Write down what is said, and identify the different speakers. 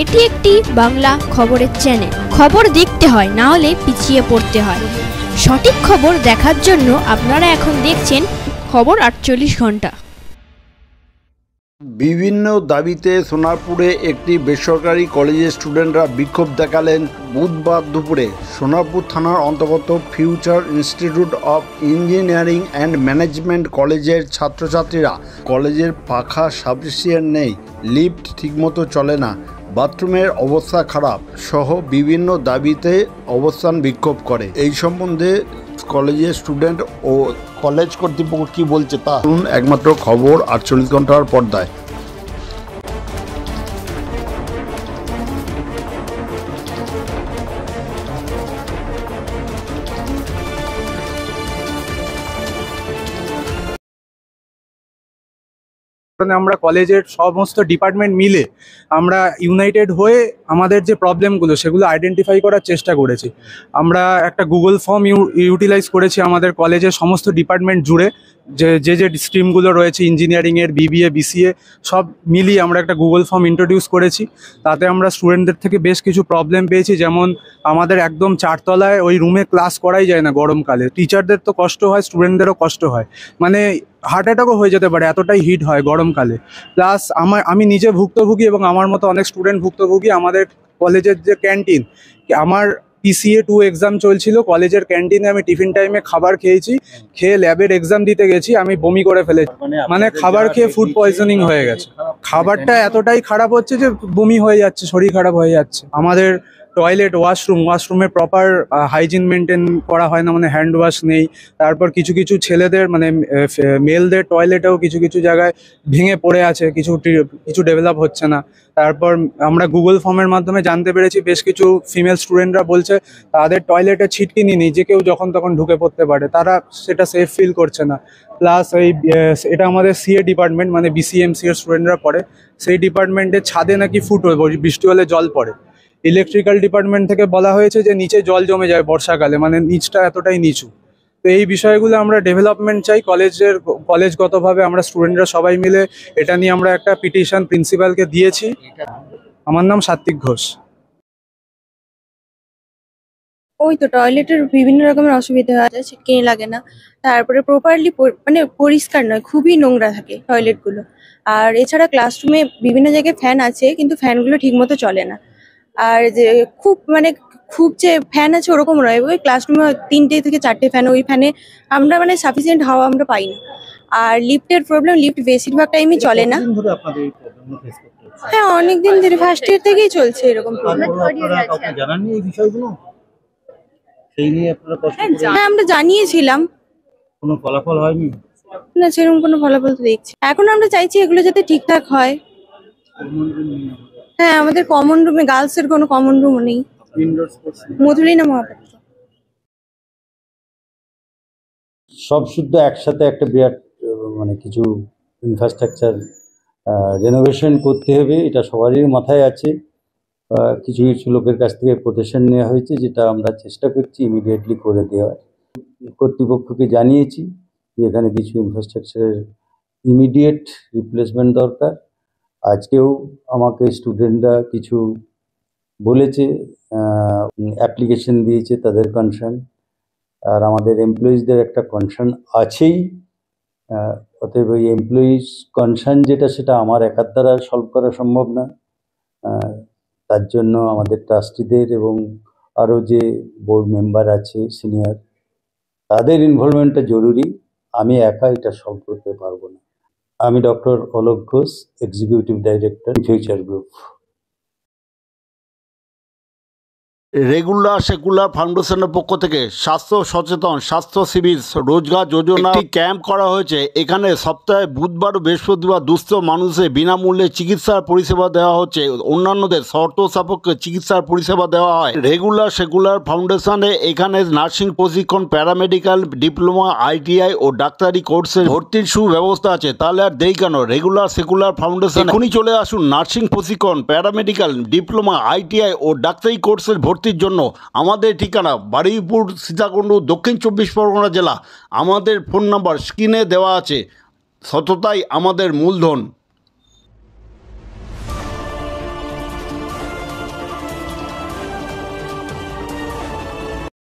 Speaker 1: এটি একটি বাংলা খবরের চ্যানেল। খবর দেখতে হয়, না হলে পিছিয়ে পড়তে হয়। সঠিক খবর দেখার জন্য আপনারা এখন দেখছেন খবর 48 ঘন্টা।
Speaker 2: বিভিন্ন দাবিতে সোনারপুরে একটি বেসরকারি কলেজের স্টুডেন্টরা বিক্ষোভ দেখালেন বুধবার দুপুরে। সোনারপুর থানার অন্তর্গত future institute of engineering and management কলেজের ছাত্রছাত্রীরা কলেজের পাখা সাফিসিয়েন্ট নেই, লিফট ঠিকমতো চলে না, বাথরুমের অবস্থা খারাপ সহ বিভিন্ন দাবিতে অবস্থান বিক্ষোভ করে। এই সম্বন্ধে কলেজের স্টুডেন্ট ও কলেজ কর্তৃপক্ষ কি বলছে তা শুনুন একমাত্র খবর 48 ঘন্টার পর্দায়।
Speaker 3: আমরা কলেজের সমস্ত ডিপার্টমেন্ট মিলে আমরা ইউনাইটেড হয়ে আমাদের যে প্রবলেমগুলো সেগুলো আইডেন্টিফাই করার চেষ্টা করেছি। আমরা একটা গুগল ফর্ম ইউটিলাইজ করেছি আমাদের কলেজের সমস্ত ডিপার্টমেন্ট জুড়ে, যে স্ট্রিমগুলো রয়েছে ইঞ্জিনিয়ারিংয়ের, বিবিএ, বিসিএ সব মিলিয়ে আমরা একটা গুগল ফর্ম ইন্ট্রোডিউস করেছি। তাতে আমরা স্টুডেন্টদের থেকে বেশ কিছু প্রবলেম পেয়েছি, যেমন আমাদের একদম 4 তলায় ওই রুমে ক্লাস করাই যায় না গরমকালে। টিচারদের তো কষ্ট হয়, স্টুডেন্টদেরও কষ্ট হয়, মানে হার্ট অ্যাটাকও হয়ে যেতে পারে, এতটাই হিট হয় গরমকালে। প্লাস আমি নিজে ভুক্তভোগী এবং আমার মতো অনেক স্টুডেন্ট ভুক্তভোগী। আমাদের কলেজের যে ক্যান্টিন, আমার PCA 2 এক্সাম চলছিল, কলেজের ক্যান্টিনে আমি টিফিন টাইমে খাবার খেয়েছি, খেয়ে ল্যাবের এক্সাম দিতে গেছি, আমি বমি করে ফেলেছি, মানে খাবার খেয়ে ফুড পয়জনিং হয়ে গেছে। খাবারটা এতটাই খারাপ হচ্ছে যে বমি হয়ে যাচ্ছে, শরীর খারাপ হয়ে যাচ্ছে। আমাদের টয়লেট, ওয়াশরুমে প্রপার হাইজিন মেনটেন করা হয় না, মানে হ্যান্ড ওয়াশ নেই। তারপর কিছু কিছু ছেলেদের মানে মেলদের টয়লেটেও কিছু কিছু জায়গায় ভেঙে পড়ে আছে, কিছু ডেভেলপ হচ্ছে না। তারপর আমরা গুগল ফর্মের মাধ্যমে জানতে পেরেছি বেশ কিছু ফিমেল স্টুডেন্টরা বলছে তাদের টয়লেটে ছিটকিনি নেই, যে কেউ যখন তখন ঢুকে পড়তে পারে, তারা সেটা সেফ ফিল করছে না। প্লাস এটা আমাদের সিএ ডিপার্টমেন্ট, মানে BCMC এর স্টুডেন্টরা পড়ে, সেই ডিপার্টমেন্টের ছাদে নাকি ফুটো, বৃষ্টি হলে জল পড়ে। ইলেকট্রিক্যাল ডিপার্টমেন্ট থেকে বলা হয়েছে যে নিচে জল জমে যায় বর্ষাকালে, মানে নিচটা এতটাই নিচু। তো এই বিষয়গুলো আমরা ডেভেলপমেন্ট চাই কলেজগতভাবে। আমরা স্টুডেন্টরা সবাই মিলে এটা নিয়ে আমরা একটা পিটিশন প্রিন্সিপালকে দিয়েছি। আমার নাম সাত্বিক ঘোষ।
Speaker 4: ওই তো টয়লেটের বিভিন্ন রকমের অসুবিধা হয়, ছিটকিনি লাগে না, তারপরে প্রপারলি মানে পরিষ্কার নয়, খুবই নোংরা থাকে টয়লেটগুলো। আর এছাড়া ক্লাসরুমে বিভিন্ন জায়গায় ফ্যান আছে, কিন্তু ফ্যানগুলো ঠিক মতো চলে না। আর যে খুব যে ফ্যান আছে ওরকম নয়, ওই ক্লাসরুমে 3টে থেকে 4টে ফ্যান, ওই ফ্যানে আমরা মানে সাফিসিয়েন্ট হাওয়া আমরা পাই না। আর লিফটের প্রবলেম, লিফট বেশিরভাগ টাইমই চলে না। হ্যাঁ, অনেকদিন ধরে, ফার্স্ট ইয়ার থেকেই চলছে এরকম প্রবলেম। হ্যাঁ, আমরা জানিয়েছিলাম,
Speaker 2: কোনো ফলাফল হয়নি
Speaker 4: না সেরকম কোনো ফলাফল তো দেখছি। এখন আমরা চাইছি এগুলো যাতে ঠিকঠাক হয়। হ্যাঁ, আমাদের কমন রুমে, গার্লস এর কোনো কমন রুম নেই। মধুলিনা মহাপাত্র।
Speaker 5: সব শুদ্ধ একসাথে একটা বিরাট মানে কিছু ইনফ্রাস্ট্রাকচার রেনোভেশন করতে হবে, এটা সবারই মাথায় আছে। কিছু কিছু লোকের কাছ থেকে কোটেশন নেওয়া হয়েছে, যেটা আমরা চেষ্টা করছি ইমিডিয়েটলি করে দেওয়ার। কর্তৃপক্ষকে জানিয়েছি যে এখানে কিছু ইনফ্রাস্ট্রাকচারের ইমিডিয়েট রিপ্লেসমেন্ট দরকার। আজকেও আমাকে স্টুডেন্টরা কিছু বলেছে, অ্যাপ্লিকেশন দিয়েছে তাদের কনসার্ন, আর আমাদের এমপ্লয়িজদের একটা কনসার্ন আছেই। অতএব ওই এমপ্লয়িজ কনসার্ন যেটা, সেটা আমার একার দ্বারা সলভ করা সম্ভব না। তার জন্য আমাদের ট্রাস্টিদের এবং আরও যে বোর্ড মেম্বার আছে সিনিয়র, তাদের ইনভলভমেন্টটা জরুরি। আমি একা এটা সলভ করতে পারবো না। আমি doctor Alok Ghosh, executive director, future group.
Speaker 2: Regular secular ফাউন্ডেশনের পক্ষ থেকে স্বাস্থ্য সচেতন স্বাস্থ্য শিবির রোজগার যোজনা ক্যাম্প করা হয়েছে। এখানে সপ্তাহে বুধবার ও বৃহস্পতিবার দুস্থ মানুষের বিনামূল্যে চিকিৎসার পরিষেবা দেওয়া হচ্ছে। অন্যান্যদের শর্ত সাপেক্ষে চিকিৎসার পরিষেবা দেওয়া হয়। রেগুলার সেকুলার ফাউন্ডেশনে এখানে নার্সিং প্রশিক্ষণ, প্যারামেডিক্যাল ডিপ্লোমা, ITI ও ডাক্তারি কোর্সে ভর্তির সুব্যবস্থা আছে। তাহলে আর দেরি কেন? রেগুলার সেকুলার ফাউন্ডেশন এখনই চলে আসুন। নার্সিং প্রশিক্ষণ, প্যারামেডিক্যাল ডিপ্লোমা, ITI ও ডাক্তারি কোর্সের ভর্তির জন্য। আমাদের ঠিকানা বারুইপুর, সীতাকুণ্ড, দক্ষিণ 24 পরগনা জেলা। আমাদের ফোন নাম্বার স্ক্রিনে দেওয়া আছে। সততাই আমাদের মূলধন।